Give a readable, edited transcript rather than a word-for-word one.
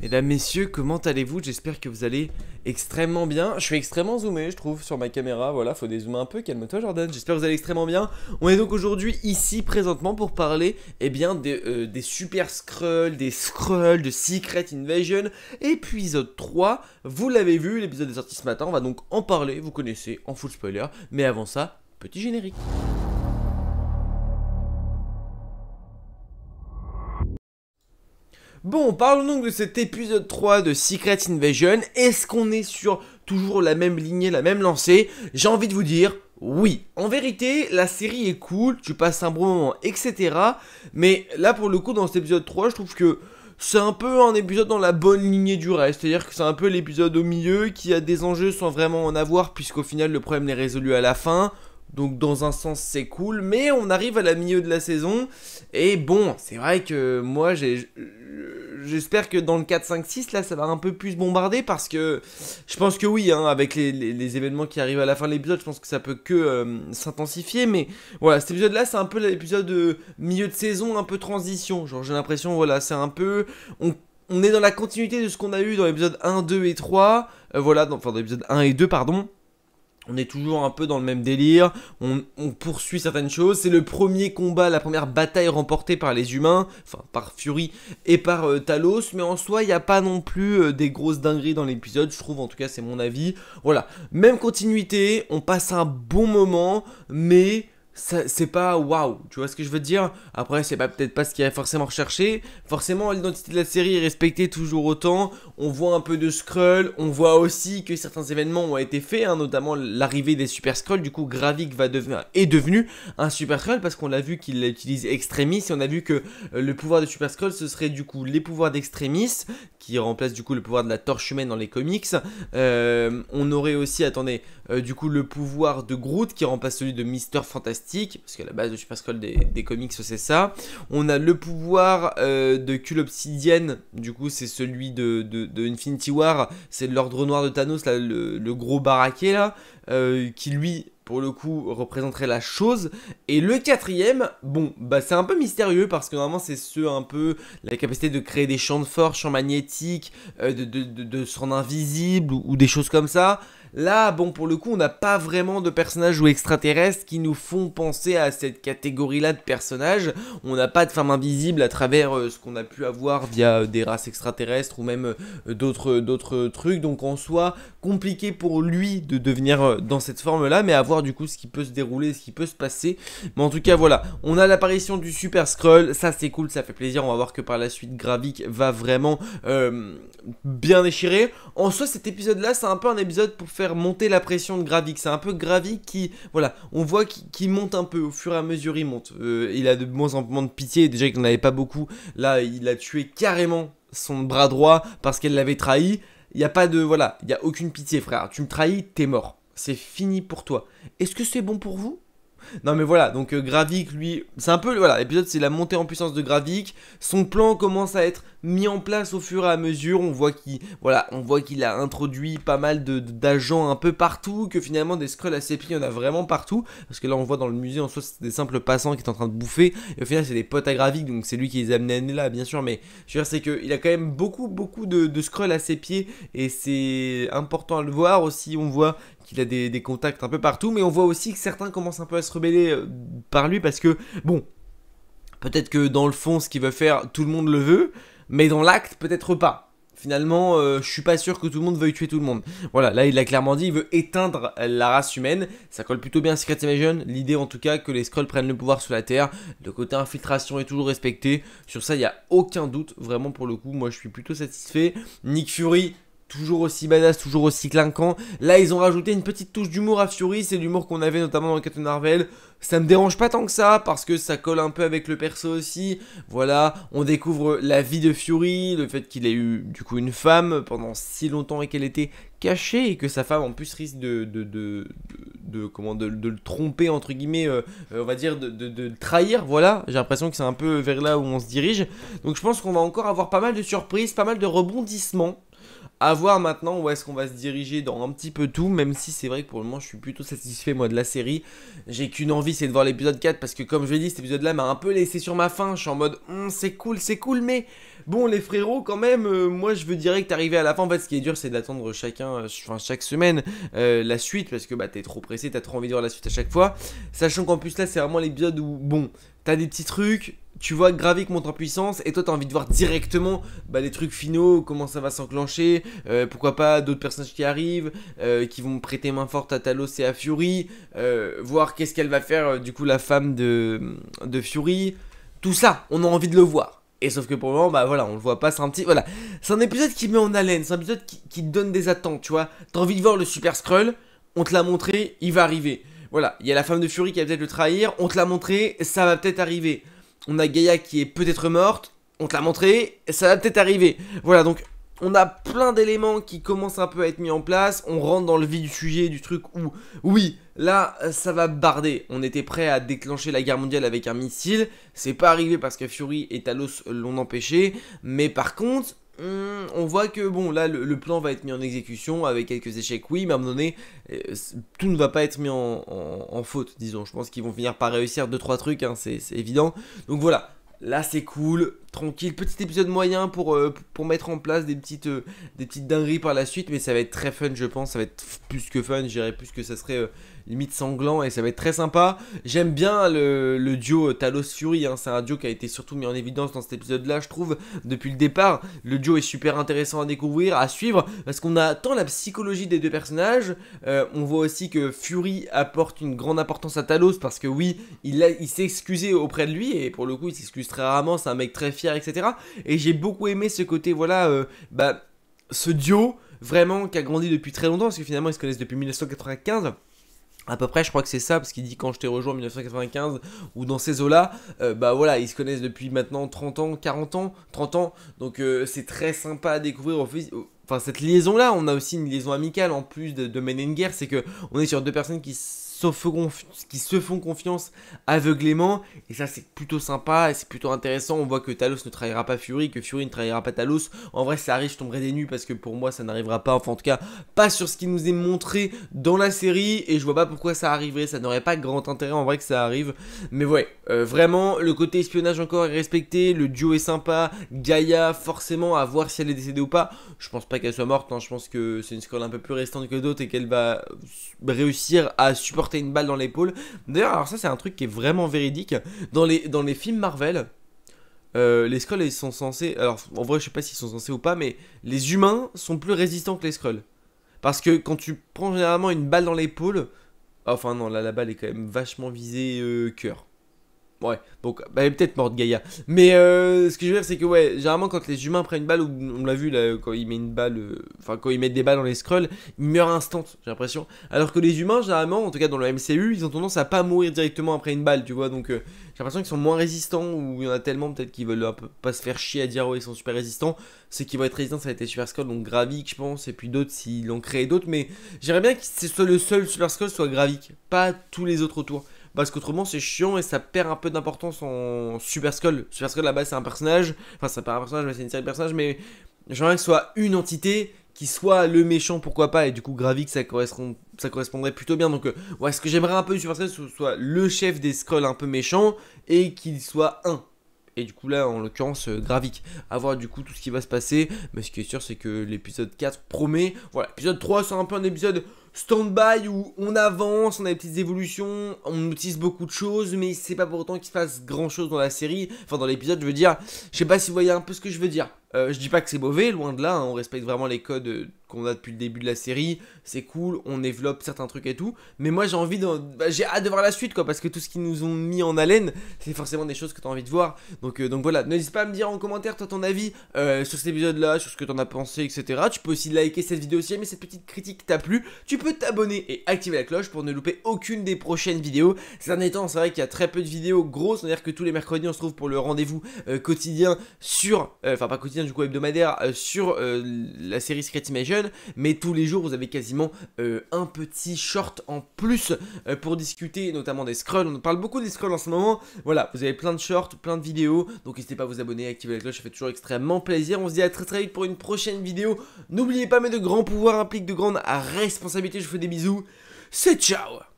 Mesdames, messieurs, comment allez-vous? J'espère que vous allez extrêmement bien. Je suis extrêmement zoomé, je trouve, sur ma caméra. Voilà, faut dézoomer un peu. Calme-toi, Jordan. J'espère que vous allez extrêmement bien. On est donc aujourd'hui ici, présentement, pour parler des Super Skrulls, des Skrulls de Secret Invasion, épisode 3. Vous l'avez vu, l'épisode est sorti ce matin. On va donc en parler, vous connaissez, en full spoiler. Mais avant ça, petit générique. Bon, parlons donc de cet épisode 3 de Secret Invasion. Est-ce qu'on est sur toujours la même lignée, la même lancée? J'ai envie de vous dire oui. En vérité, la série est cool, tu passes un bon moment, etc. Mais là, pour le coup, dans cet épisode 3, je trouve que c'est un peu un épisode dans la bonne lignée du reste. C'est-à-dire que c'est un peu l'épisode au milieu qui a des enjeux sans vraiment en avoir, puisqu'au final, le problème n'est résolu à la fin. Donc dans un sens c'est cool, mais on arrive à la milieu de la saison. Et bon, c'est vrai que moi j'espère que dans le 4, 5, 6 là ça va un peu plus bombarder. Parce que je pense que oui, hein, avec les événements qui arrivent à la fin de l'épisode, je pense que ça peut que s'intensifier. Mais voilà, cet épisode là c'est un peu l'épisode milieu de saison, un peu transition. Genre j'ai l'impression, voilà, c'est un peu... On est dans la continuité de ce qu'on a eu dans l'épisode 1, 2 et 3. Voilà, enfin dans l'épisode 1 et 2 pardon. On est toujours un peu dans le même délire, on poursuit certaines choses, c'est le premier combat, la première bataille remportée par les humains, enfin par Fury et par Talos, mais en soi il n'y a pas non plus des grosses dingueries dans l'épisode, je trouve, en tout cas c'est mon avis. Voilà, même continuité, on passe un bon moment, mais... c'est pas waouh, tu vois ce que je veux dire. Après c'est peut-être pas ce qu'il y a forcément recherché. Forcément l'identité de la série est respectée toujours autant. On voit un peu de Skrull. On voit aussi que certains événements ont été faits, hein, notamment l'arrivée des Super Skrulls. Du coup Gravik est devenu un Super Skrull, parce qu'on l'a vu qu'il utilise Extremis. Et on a vu que le pouvoir de Super Skrull ce serait du coup les pouvoirs d'Extremis, qui remplace du coup le pouvoir de la torche humaine dans les comics. On aurait aussi, attendez, du coup le pouvoir de Groot qui remplace celui de Mister Fantastic, parce que la base de Super Skrull des comics c'est ça. On a le pouvoir de Cull Obsidian, du coup c'est celui de Infinity War, c'est l'ordre noir de Thanos, là, le gros baraquet là, qui lui... pour le coup représenterait la chose. Et le quatrième, bon bah c'est un peu mystérieux, parce que normalement c'est un peu la capacité de créer des champs de force, champs magnétiques, de se rendre invisible ou des choses comme ça. Là bon pour le coup on n'a pas vraiment de personnages ou extraterrestres qui nous font penser à cette catégorie là de personnages. On n'a pas de femme invisible à travers ce qu'on a pu avoir via des races extraterrestres ou même d'autres trucs. Donc en soi compliqué pour lui de devenir dans cette forme là, mais à voir du coup ce qui peut se dérouler, ce qui peut se passer. Mais en tout cas voilà, on a l'apparition du Super Skrull, ça c'est cool, ça fait plaisir. On va voir que par la suite Gravik va vraiment bien déchirer. En soi cet épisode là c'est un peu un épisode pour faire monter la pression de Gravik. C'est un peu Gravik qui, voilà, on voit qu'il monte un peu, au fur et à mesure il monte. Il a de moins en moins de pitié, déjà qu'il n'en avait pas beaucoup. Là il a tué carrément son bras droit parce qu'elle l'avait trahi. Il n'y a pas de, voilà, il n'y a aucune pitié frère, tu me trahis, t'es mort. C'est fini pour toi. Est-ce que c'est bon pour vous? Non mais voilà, donc Gravik lui, c'est un peu, voilà, l'épisode c'est la montée en puissance de Gravik. Son plan commence à être mis en place au fur et à mesure. On voit qu'il a introduit pas mal d'agents un peu partout, que finalement des Skrulls à ses pieds, il y en a vraiment partout. Parce que là on voit dans le musée, en soi c'est des simples passants qui sont en train de bouffer, et au final c'est des potes à Gravik, donc c'est lui qui les a amenés là bien sûr. Mais je veux dire c'est qu'il a quand même beaucoup de Skrulls à ses pieds, et c'est important à le voir aussi. On voit qu'il a des contacts un peu partout, mais on voit aussi que certains commencent un peu à se rebeller par lui, parce que, bon, peut-être que dans le fond, ce qu'il veut faire, tout le monde le veut, mais dans l'acte, peut-être pas. Finalement, je suis pas sûr que tout le monde veuille tuer tout le monde. Voilà, là il a clairement dit, il veut éteindre la race humaine. Ça colle plutôt bien à Secret Invasion. L'idée en tout cas que les Skrulls prennent le pouvoir sur la Terre. Le côté infiltration est toujours respecté. Sur ça, il n'y a aucun doute. Vraiment pour le coup, moi je suis plutôt satisfait. Nick Fury... toujours aussi badass, toujours aussi clinquant. Là, ils ont rajouté une petite touche d'humour à Fury. C'est l'humour qu'on avait notamment dans le Captain Marvel. Ça me dérange pas tant que ça, parce que ça colle un peu avec le perso aussi. Voilà, on découvre la vie de Fury, le fait qu'il ait eu du coup une femme pendant si longtemps et qu'elle était cachée, et que sa femme en plus risque de le tromper entre guillemets, on va dire de le trahir. Voilà, j'ai l'impression que c'est un peu vers là où on se dirige. Donc je pense qu'on va encore avoir pas mal de surprises, pas mal de rebondissements À voir maintenant où est-ce qu'on va se diriger dans un petit peu tout, même si c'est vrai que pour le moment je suis plutôt satisfait moi de la série. J'ai qu'une envie, c'est de voir l'épisode 4 parce que comme je l'ai dit, cet épisode là m'a un peu laissé sur ma faim. Je suis en mode c'est cool, mais bon les frérots quand même, moi je veux direct arriver à la fin. En fait ce qui est dur c'est d'attendre chaque semaine la suite parce que bah t'es trop pressé, t'as trop envie de voir la suite à chaque fois. Sachant qu'en plus là c'est vraiment l'épisode où bon, t'as des petits trucs, tu vois Gravik monte en puissance et toi t'as envie de voir directement les trucs finaux, comment ça va s'enclencher, pourquoi pas d'autres personnages qui arrivent, qui vont prêter main forte à Talos et à Fury, voir qu'est-ce qu'elle va faire du coup la femme de Fury, tout ça on a envie de le voir. Et sauf que pour le moment, bah voilà, on le voit pas, c'est un petit... Voilà, c'est un épisode qui met en haleine, c'est un épisode qui te donne des attentes, tu vois. T'as envie de voir le Super Skrull, on te l'a montré, il va arriver. Voilà, il y a la femme de Fury qui va peut-être le trahir, on te l'a montré, ça va peut-être arriver. On a Gaïa qui est peut-être morte, on te l'a montré, ça va peut-être arriver. Voilà, donc on a plein d'éléments qui commencent un peu à être mis en place. On rentre dans le vif du sujet, du truc où, oui, là, ça va barder. On était prêt à déclencher la guerre mondiale avec un missile. C'est pas arrivé parce que Fury et Talos l'ont empêché. Mais par contre... on voit que bon là le plan va être mis en exécution avec quelques échecs oui mais à un moment donné tout ne va pas être mis en faute disons. Je pense qu'ils vont finir par réussir 2-3 trucs hein, c'est évident. Donc voilà, là c'est cool, tranquille, petit épisode moyen pour mettre en place des petites dingueries par la suite. Mais ça va être très fun je pense, ça va être plus que fun, je dirais plus que ça serait limite sanglant et ça va être très sympa. J'aime bien le duo Talos Fury hein, c'est un duo qui a été surtout mis en évidence dans cet épisode là je trouve depuis le départ. Le duo est super intéressant à découvrir, à suivre parce qu'on a tant la psychologie des deux personnages, on voit aussi que Fury apporte une grande importance à Talos parce que oui il s'est excusé auprès de lui et pour le coup il s'excuse très rarement, c'est un mec très fier etc. Et j'ai beaucoup aimé ce côté voilà ce duo vraiment qui a grandi depuis très longtemps parce que finalement ils se connaissent depuis 1995 à peu près, je crois que c'est ça, parce qu'il dit quand je t'ai rejoint en 1995 ou dans ces eaux-là, bah voilà, ils se connaissent depuis maintenant 30 ans, 40 ans, 30 ans, donc c'est très sympa à découvrir. Enfin, cette liaison-là, on a aussi une liaison amicale en plus de mener une guerre, c'est que on est sur deux personnes qui se font confiance aveuglément et ça c'est plutôt sympa et c'est plutôt intéressant. On voit que Talos ne trahira pas Fury, que Fury ne trahira pas Talos. En vrai ça arrive, je tomberai des nues parce que pour moi ça n'arrivera pas, enfin en tout cas pas sur ce qui nous est montré dans la série et je vois pas pourquoi ça arriverait, ça n'aurait pas grand intérêt en vrai que ça arrive. Mais ouais, vraiment le côté espionnage encore est respecté, le duo est sympa, Gaïa forcément à voir si elle est décédée ou pas. Je pense pas qu'elle soit morte, hein. Je pense que c'est une Skrull un peu plus restante que d'autres et qu'elle va réussir à supporter une balle dans l'épaule. D'ailleurs, alors ça c'est un truc qui est vraiment véridique. Dans les films Marvel, les Skrulls ils sont censés... Alors en vrai je sais pas s'ils sont censés ou pas, mais les humains sont plus résistants que les Skrulls. Parce que quand tu prends généralement une balle dans l'épaule... Enfin non, là la balle est quand même vachement visée cœur. Ouais, donc elle est peut-être morte Gaïa. Mais ce que je veux dire c'est que ouais, généralement quand les humains prennent une balle, on l'a vu là, quand ils mettent une balle, enfin quand ils mettent des balles dans les Skrulls, ils meurent instant, j'ai l'impression. Alors que les humains généralement, en tout cas dans le MCU, ils ont tendance à pas mourir directement après une balle, tu vois. Donc j'ai l'impression qu'ils sont moins résistants, ou il y en a tellement peut-être qu'ils veulent un peu pas se faire chier à dire ouais ils sont super résistants. Ceux qui vont être résistants ça va être les Super Skrulls, donc Gravik je pense, et puis d'autres s'ils l'ont créé d'autres. Mais j'aimerais bien que le seul Super Skrull soit Gravik, pas tous les autres autour. Parce qu'autrement c'est chiant et ça perd un peu d'importance en Super Skrull. Super Skrull là-bas c'est un personnage, enfin c'est pas un personnage mais c'est une série de personnages, mais j'aimerais que ce soit une entité qui soit le méchant pourquoi pas, et du coup Gravik ça correspondrait plutôt bien. Donc ouais, ce que j'aimerais un peu du Super Skrull, ce soit le chef des Skrulls un peu méchant et qu'il soit un. Et du coup là en l'occurrence Gravik, à voir du coup tout ce qui va se passer. Mais ce qui est sûr c'est que l'épisode 4 promet. Voilà, l'épisode 3 c'est un peu un épisode stand-by où on avance, on a des petites évolutions, on utilise beaucoup de choses, mais c'est pas pour autant qu'il se passe grand chose dans la série, enfin dans l'épisode je veux dire. Je sais pas si vous voyez un peu ce que je veux dire. Je dis pas que c'est mauvais, loin de là, hein, on respecte vraiment les codes qu'on a depuis le début de la série, c'est cool, on développe certains trucs et tout, mais moi j'ai envie j'ai hâte de voir la suite quoi, parce que tout ce qu'ils nous ont mis en haleine, c'est forcément des choses que t'as envie de voir, donc voilà, n'hésite pas à me dire en commentaire toi ton avis sur cet épisode là, sur ce que t'en as pensé, etc. Tu peux aussi liker cette vidéo si jamais cette petite critique t'a plu, tu peux peux t'abonner et activer la cloche pour ne louper aucune des prochaines vidéos. Ces derniers temps, c'est vrai qu'il y a très peu de vidéos grosses, c'est-à-dire que tous les mercredis on se trouve pour le rendez-vous quotidien sur, enfin pas quotidien du coup hebdomadaire, sur la série Secret Invasion, mais tous les jours vous avez quasiment un petit short en plus pour discuter notamment des scrolls. On parle beaucoup des scrolls en ce moment, voilà, vous avez plein de shorts, plein de vidéos, donc n'hésitez pas à vous abonner, activer la cloche, ça fait toujours extrêmement plaisir. On se dit à très vite pour une prochaine vidéo. N'oubliez pas, mais de grands pouvoirs impliquent de grandes responsabilités. Je vous fais des bisous, c'est ciao.